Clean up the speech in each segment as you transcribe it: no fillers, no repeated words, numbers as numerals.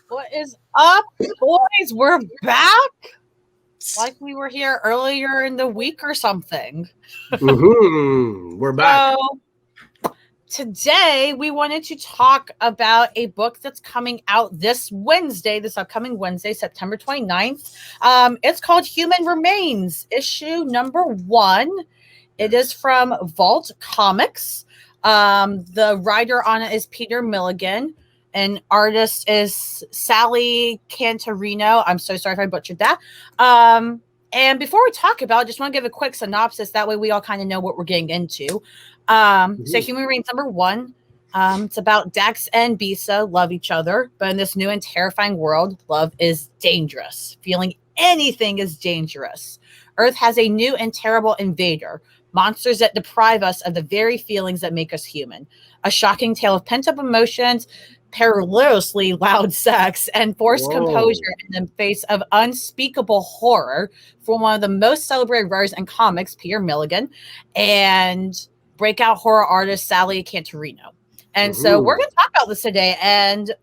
What is up, boys? We're back. Like we were here earlier in the week or something. We're back. So today we wanted to talk about a book that's coming out this upcoming Wednesday, September 29th. It's called Human Remains, issue number 1. It is from Vault Comics. The writer on it is Peter Milligan. And artist is Sally Cantirino. I'm so sorry if I butchered that. And before we talk about it, just want to give a quick synopsis. That way we all kind of know what we're getting into. So Human Remains number 1. It's about Dax and Bisa love each other, but in this new and terrifying world, love is dangerous. Feeling anything is dangerous. Earth has a new and terrible invader. Monsters that deprive us of the very feelings that make us human. A shocking tale of pent-up emotions, perilously loud sex, and forced composure in the face of unspeakable horror from one of the most celebrated writers in comics, Peter Milligan, and breakout horror artist Sally Cantirino. And so we're going to talk about this today. And,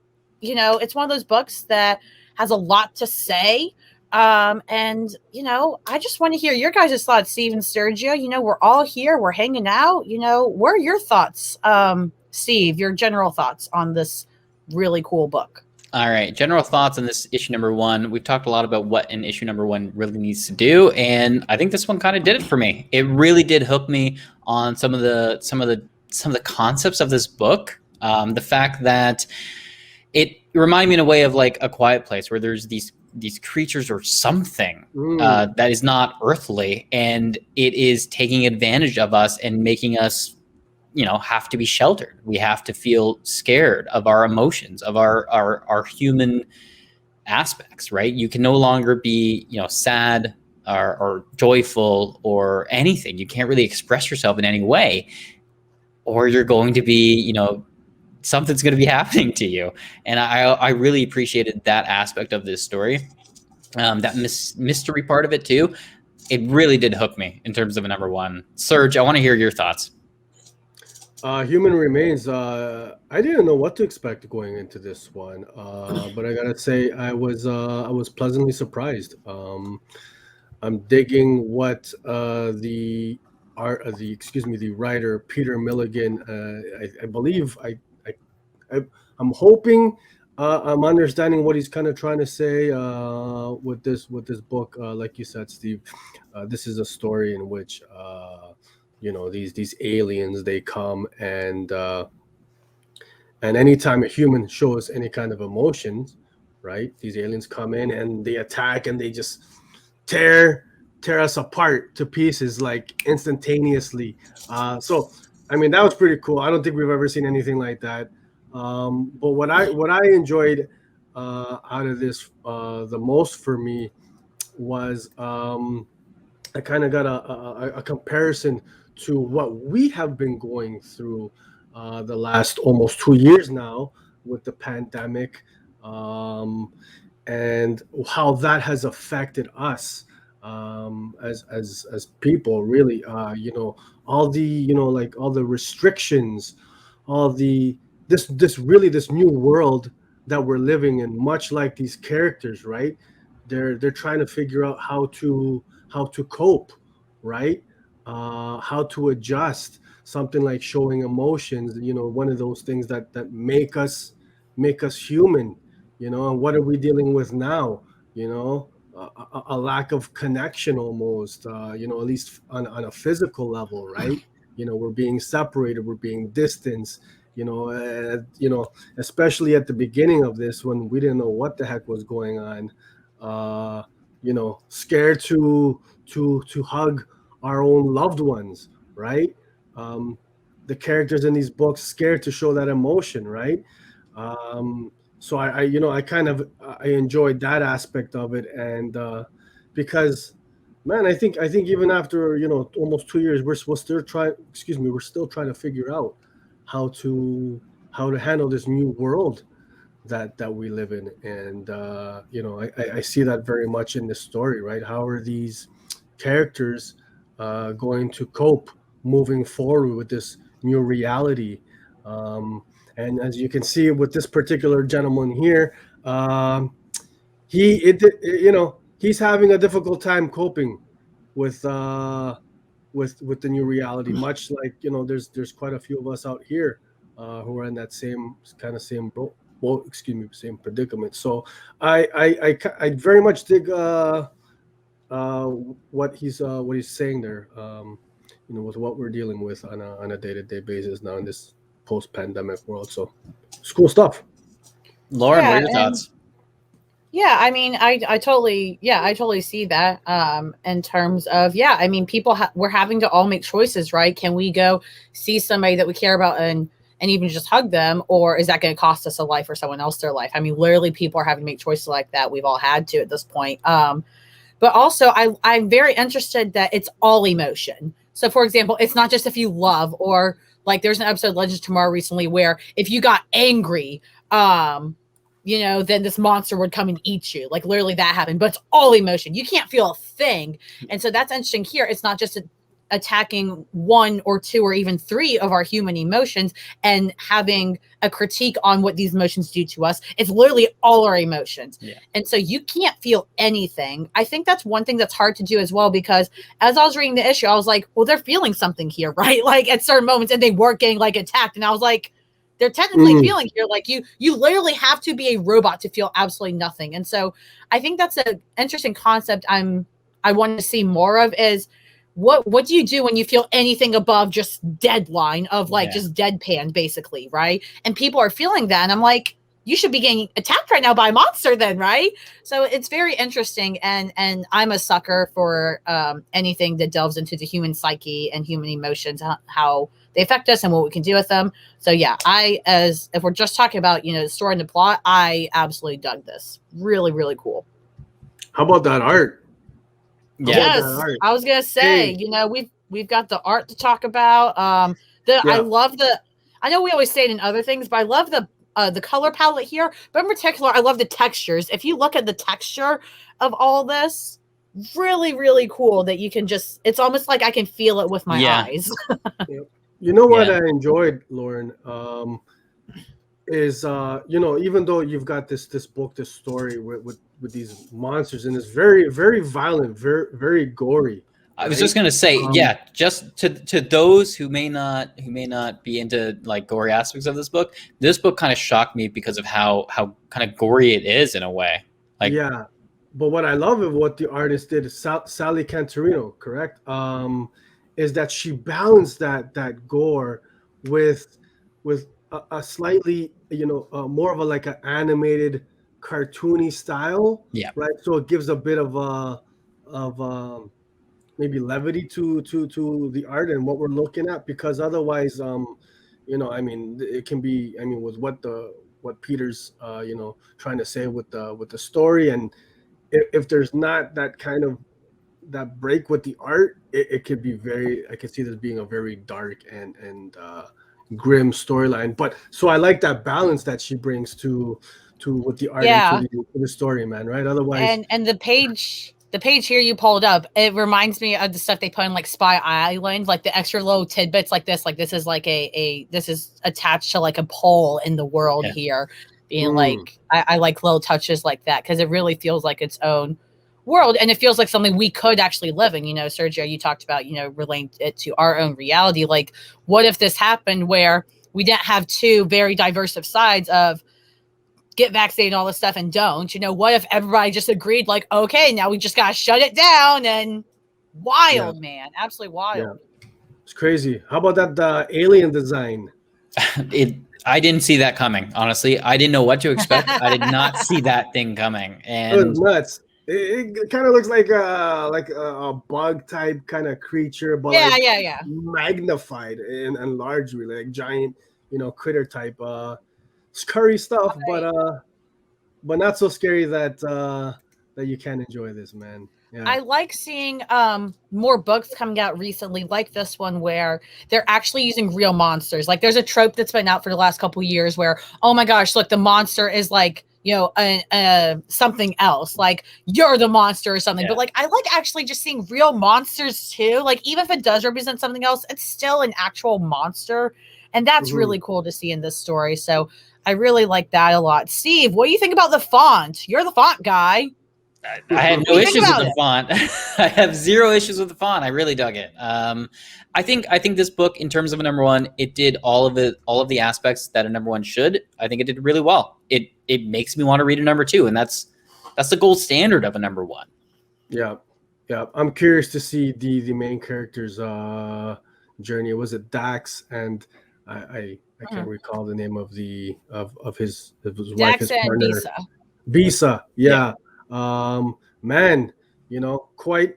you know, it's one of those books that has a lot to say. And, you know, I just want to hear your guys' thoughts, Steve and Sergio. You know, we're all here. We're hanging out. You know, what are your thoughts, Steve, your general thoughts on this really cool book? All right, general thoughts on this issue number 1. We've talked a lot about what an issue number 1 really needs to do, and I think this one kind of did it for me. It really did hook me on some of the concepts of this book. The fact that it reminded me in a way of like A Quiet Place, where there's these creatures or something that is not earthly, and it is taking advantage of us and making us, you know, have to be sheltered. We have to feel scared of our emotions, of our human aspects, right? You can no longer be, you know, sad or joyful or anything. You can't really express yourself in any way, or you're going to be, you know, something's going to be happening to you. And I really appreciated that aspect of this story. That mystery part of it too. It really did hook me in terms of a number 1. Serge, I want to hear your thoughts. Human Remains. I didn't know what to expect going into this one, but I gotta say I was pleasantly surprised. I'm digging what the writer Peter Milligan. I believe I'm hoping I'm understanding what he's kind of trying to say with this book. Like you said, Steve, this is a story in which. You know, these aliens, they come and anytime a human shows any kind of emotions, right? These aliens come in and they attack and they just tear us apart to pieces like instantaneously. So I mean, that was pretty cool. I don't think we've ever seen anything like that. But what I enjoyed out of this the most for me was I kind of got a comparison to what we have been going through the last almost 2 years now with the pandemic, and how that has affected us as people. Really, you know, all the like all the restrictions, all the this new world that we're living in, much like these characters, right? They're trying to figure out how to cope, right? How to adjust. Something like showing emotions, you know, one of those things that make us human, you know. And what are we dealing with now? You know, a lack of connection almost, you know, at least on a physical level, right? You know, we're being separated, we're being distanced, you know, especially at the beginning of this when we didn't know what the heck was going on. You know, scared to hug our own loved ones, right? The characters in these books scared to show that emotion, right? So I enjoyed that aspect of it, and because, man, I think even after, you know, almost 2 years, we're still trying to figure out how to handle this new world that we live in. And you know, I see that very much in this story, right? How are these characters going to cope moving forward with this new reality? And as you can see with this particular gentleman here, he's having a difficult time coping with with the new reality. Much like there's quite a few of us out here who are in that same boat, same predicament. So I very much dig what he's saying there. With what we're dealing with on a day-to-day basis now in this post-pandemic world. So it's cool stuff. Lauren, what are your thoughts? Yeah, I mean, I totally see that. In terms of, I mean, people we're having to all make choices, right? Can we go see somebody that we care about and even just hug them, or is that going to cost us a life or someone else their life? I mean, literally, people are having to make choices like that. We've all had to at this point. But also, I'm very interested that it's all emotion. So, for example, it's not just if you love, or like there's an episode of Legends of Tomorrow recently where if you got angry, then this monster would come and eat you. Like literally that happened, but it's all emotion. You can't feel a thing. And so that's interesting here. It's not just attacking one or two or even three of our human emotions and having a critique on what these emotions do to us. It's literally all our emotions. Yeah. And so you can't feel anything. I think that's one thing that's hard to do as well, because as I was reading the issue, I was like, well, they're feeling something here, right? Like at certain moments, and they weren't getting like attacked. And I was like, they're technically feeling here. Like you literally have to be a robot to feel absolutely nothing. And so I think that's an interesting concept I want to see more of, is what do you do when you feel anything above just deadline of just deadpan basically, right? And people are feeling that, and I'm like, you should be getting attacked right now by a monster then, right? So it's very interesting, and I'm a sucker for anything that delves into the human psyche and human emotions, how they affect us and what we can do with them. So yeah, if we're just talking about the story and the plot, I absolutely dug this. Really, really cool. How about that art? Yes, I was gonna say, we've got the art to talk about. I love I know we always say it in other things, but I love the color palette here. But in particular, I love the textures. If you look at the texture of all this, really, really cool that you can it's almost like I can feel it with my eyes. You know what I enjoyed, Lauren, is even though you've got this book, this story with these monsters, and it's very, very violent, very, very gory. I was just gonna say, just to those who may not be into like gory aspects of this book kind of shocked me because of how kind of gory it is in a way. Like, but what I love of what the artist did, Sally Cantirino, correct, is that she balanced that gore with a slightly more of a like an animated cartoony style, right? So it gives a bit of maybe levity to the art and what we're looking at, because otherwise I mean, it can be, I mean, with what Peter's trying to say with the story, and if there's not that kind of that break with the art, it could be I could see this being a very dark and grim storyline. But so I like that balance that she brings to with the art and to the story, man, right? Otherwise, and the page here you pulled up, it reminds me of the stuff they put in like Spy Island, like the extra little tidbits like this is like this is attached to like a pole in the world here, being like, I like little touches like that, because it really feels like its own world, and it feels like something we could actually live in. Sergio, you talked about relating it to our own reality. Like, what if this happened where we didn't have two very diverse sides of get vaccinated and all this stuff and don't? What if everybody just agreed, like, okay, now we just gotta shut it down? And wild, man, absolutely wild. It's crazy. How about that alien design? I didn't see that coming, honestly. I didn't know what to expect. I did not see that thing coming, and it was nuts. It kind of looks like a bug type kind of creature, but magnified and large, really, like giant, critter type, scary stuff, but not so scary that you can enjoy this, man. Yeah. I like seeing more books coming out recently, like this one, where they're actually using real monsters. Like, there's a trope that's been out for the last couple of years where, oh my gosh, look, the monster is like, something else, like you're the monster or something. But like, I like actually just seeing real monsters too. Like, even if it does represent something else, it's still an actual monster. And that's really cool to see in this story. So I really like that a lot. Steve, what do you think about the font? You're the font guy. I had no issues with the font. I have zero issues with the font. I really dug it. I think this book, in terms of a number one, it did all of the aspects that a number one should. I think it did really well. It makes me want to read a number two, and that's the gold standard of a number one. Yeah. I'm curious to see the main character's journey. Was it Dax and I can't recall the name of his wife, Dax his and partner. Bisa. Bisa, yeah. Man, quite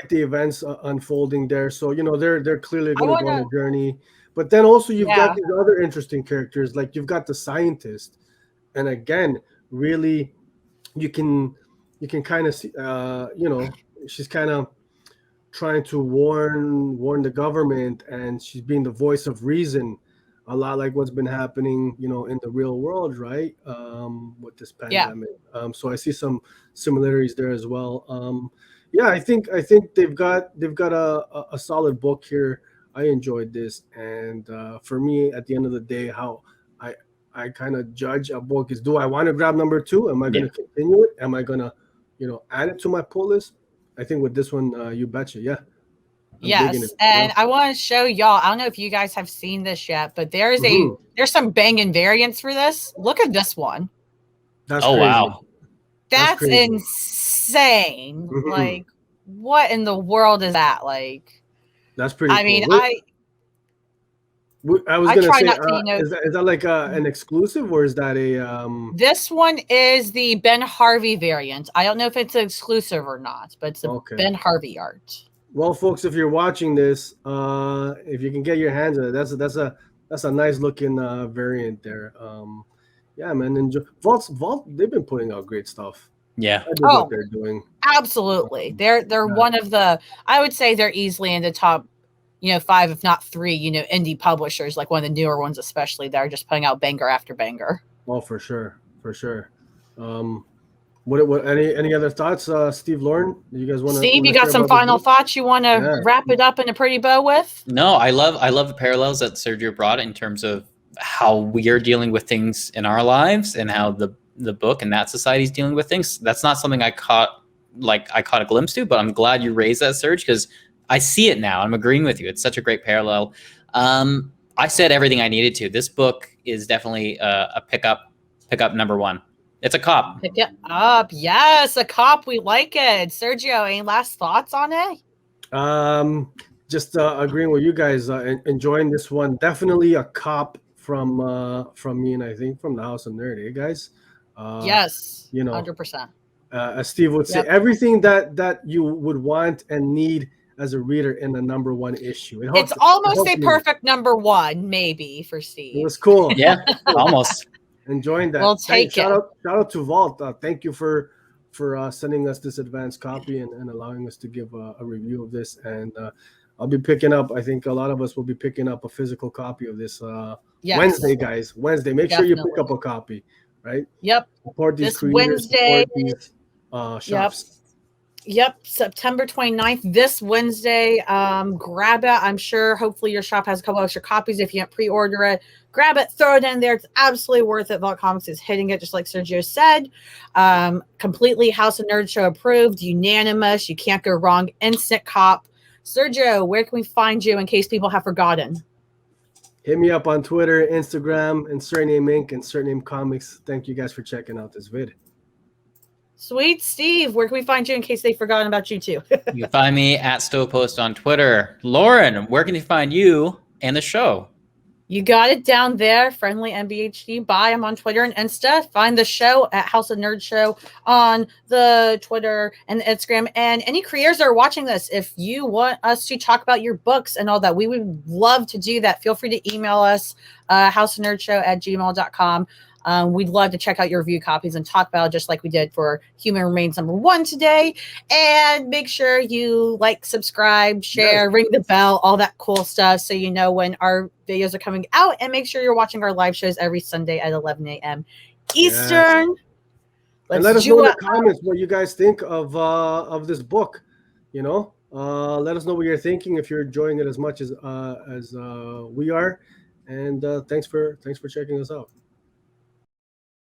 the events unfolding there. So they're clearly going to go on a journey. But then also you've got these other interesting characters, like you've got the scientist, and again, really, you can kind of see, she's kind of trying to warn the government, and she's being the voice of reason, a lot like what's been happening, in the real world, right? With this pandemic. So I see some similarities there as well. I think they've got a solid book here. I enjoyed this, and for me, at the end of the day, how I kind of judge a book is: do I want to grab number two? Am I going to continue it? Am I going to, add it to my pull list? I think with this one, you betcha, yeah. Yes, and I want to show y'all. I don't know if you guys have seen this yet, but there's some banging variants for this. Look at this one. That's crazy. Wow, that's insane. Like, what in the world is that? Like, that's pretty. I mean, I was gonna say, is that like an exclusive, or is that a? This one is the Ben Harvey variant. I don't know if it's an exclusive or not, but it's a Ben Harvey art. Well, folks, if you're watching this, if you can get your hands on it, that's a nice looking variant there. Yeah, man. Enjoy. Vault, they've been putting out great stuff. Yeah. What they're doing. Absolutely. They're one of the. I would say they're easily in the top, 5, if not 3, indie publishers, like one of the newer ones, especially, that are just putting out banger after banger. Oh, for sure. What any other thoughts, Steve, Lauren? You guys want to? Steve, you got some final thoughts you want to wrap it up in a pretty bow with? No, I love the parallels that Sergio brought in terms of how we are dealing with things in our lives and how the book and that society is dealing with things. That's not something I caught a glimpse to, but I'm glad you raised that, Serge, because I see it now. I'm agreeing with you. It's such a great parallel. I said everything I needed to. This book is definitely a pickup number one. It's a cop. Pick it up. Yes, a cop. We like it. Sergio, any last thoughts on it? Just agreeing with you guys, enjoying this one. Definitely a cop from me, and I think from the House of Nerd, guys. Yes, 100%. As Steve would say, everything that you would want and need as a reader in the number one issue. It's almost a perfect number one, maybe, for Steve. It was cool. Yeah, almost. Enjoying that. We'll take it. Shout out to Vault. Thank you for sending us this advanced copy and allowing us to give a review of this. And I'll be picking up. I think a lot of us will be picking up a physical copy of this Wednesday, guys. Wednesday. Make sure you pick up a copy, right? Yep. Support these this Wednesday. Support these shops. Yep, September 29th, this Wednesday. Grab it. I'm sure hopefully your shop has a couple extra copies. If you can't pre-order it, grab it, throw it in there. It's absolutely worth it. Vault Comics is hitting it, just like Sergio said. Completely House of Nerd Show approved, unanimous. You can't go wrong. Instant cop. Sergio, where can we find you in case people have forgotten? Hit me up on Twitter, Instagram, and Surname Inc. and Surname Comics. Thank you guys for checking out this vid. Sweet Steve, where can we find you in case they've forgotten about you too? You can find me at Stovepost on Twitter. Lauren, where can you find you and the show? You got it down there. Friendly MBHD. Bye. I'm on Twitter and Insta. Find the show at House of Nerd Show on the Twitter and the Instagram. And any creators that are watching this, if you want us to talk about your books and all that, we would love to do that. Feel free to email us, houseofnerdshow@gmail.com. We'd love to check out your review copies and talk about it just like we did for Human Remains #1 today. And make sure you like, subscribe, share, ring the bell, all that cool stuff so you know when our videos are coming out. And make sure you're watching our live shows every Sunday at 11 a.m. Eastern. And let us know in the comments what you guys think of this book. Let us know what you're thinking, if you're enjoying it as much as we are. And thanks for checking us out.